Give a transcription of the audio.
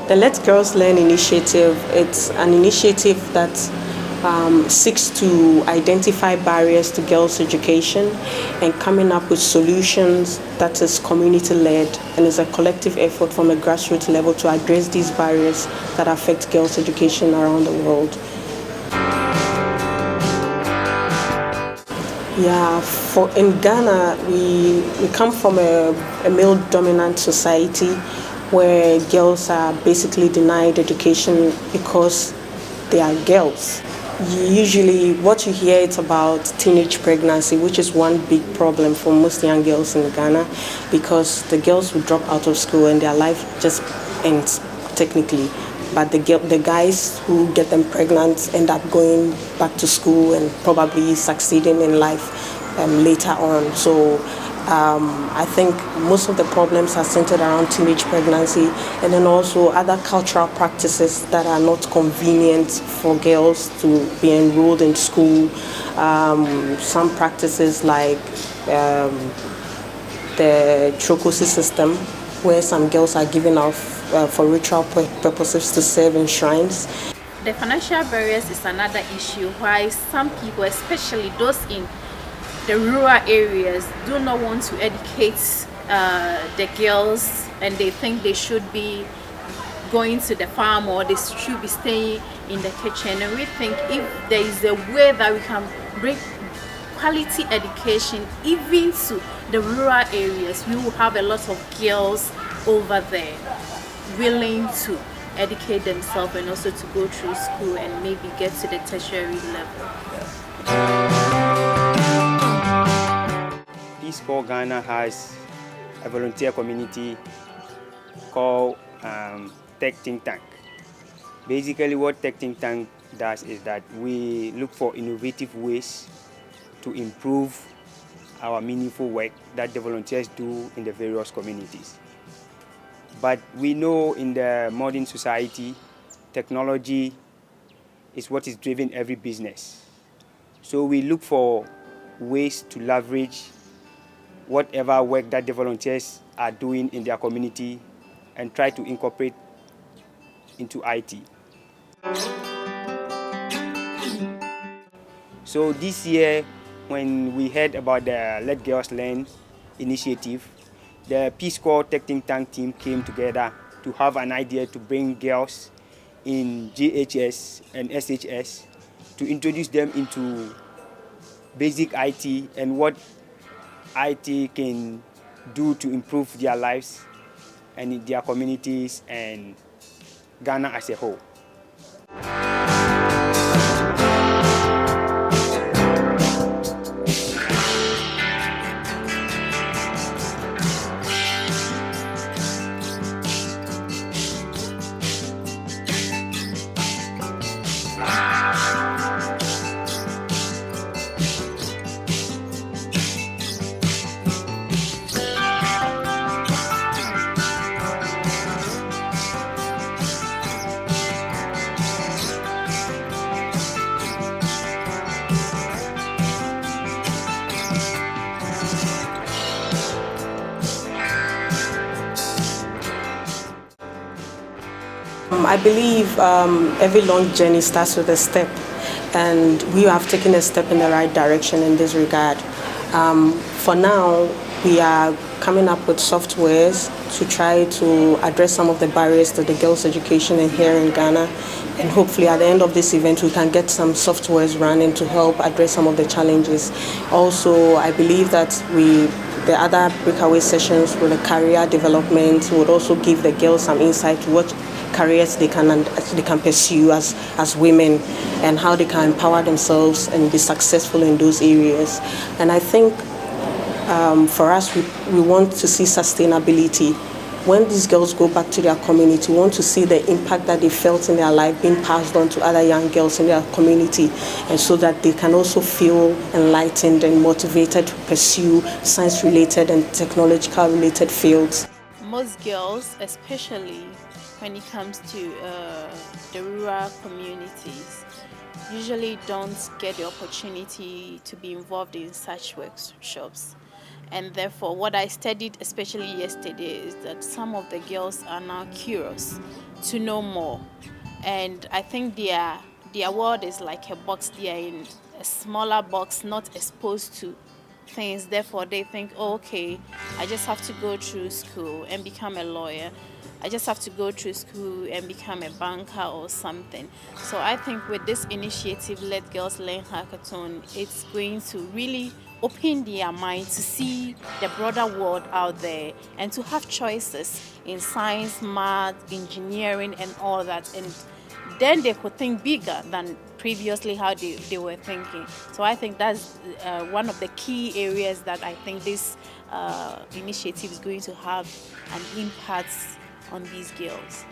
The Let Girls Learn initiative, it's an initiative that seeks to identify barriers to girls' education and coming up with solutions that is community-led and is a collective effort from a grassroots level to address these barriers that affect girls' education around the world. Yeah, in Ghana, we come from a male-dominant society where girls are basically denied education because they are girls. Usually what you hear is about teenage pregnancy, which is one big problem for most young girls in Ghana, because the girls will drop out of school and their life just ends technically. But the guys who get them pregnant end up going back to school and probably succeeding in life later on. So I think most of the problems are centered around teenage pregnancy and then also other cultural practices that are not convenient for girls to be enrolled in school. Some practices like the trocosi system, where some girls are given off for ritual purposes to serve in shrines. The financial barriers is another issue why some people, especially those in the rural areas, do not want to educate the girls, and they think they should be going to the farm or they should be staying in the kitchen. And we think if there is a way that we can bring quality education even to the rural areas, we will have a lot of girls over there willing to educate themselves and also to go through school and maybe get to the tertiary level. Peace Corps Ghana has a volunteer community called Tech Think Tank. Basically what Tech Think Tank does is that we look for innovative ways to improve our meaningful work that the volunteers do in the various communities. But we know in the modern society, technology is what is driving every business. So we look for ways to leverage whatever work that the volunteers are doing in their community and try to incorporate into IT. So this year, when we heard about the Let Girls Learn initiative, the Peace Corps Tech Think Tank team came together to have an idea to bring girls in JHS and SHS to introduce them into basic IT and what IT can do to improve their lives and in their communities and Ghana as a whole. I believe every long journey starts with a step, and we have taken a step in the right direction in this regard. For now, we are coming up with softwares to try to address some of the barriers to the girls' education here in Ghana, and hopefully at the end of this event we can get some softwares running to help address some of the challenges. Also, I believe that the other breakaway sessions with the career development would also give the girls some insight to what careers they can pursue as women and how they can empower themselves and be successful in those areas. And I think for us, we want to see sustainability. When these girls go back to their community, we want to see the impact that they felt in their life being passed on to other young girls in their community, and so that they can also feel enlightened and motivated to pursue science-related and technological-related fields. Most girls, especially when it comes to the rural communities, usually don't get the opportunity to be involved in such workshops. And therefore, what I studied, especially yesterday, is that some of the girls are now curious to know more. And I think their world is like a box. They are in a smaller box, not exposed to things. Therefore, they think, oh, okay, I just have to go through school and become a lawyer. I just have to go through school and become a banker or something. So I think with this initiative, Let Girls Learn Hackathon, it's going to really open their mind to see the broader world out there and to have choices in science, math, engineering, and all that. And then they could think bigger than previously how they were thinking. So I think that's one of the key areas that I think this initiative is going to have an impact on these girls.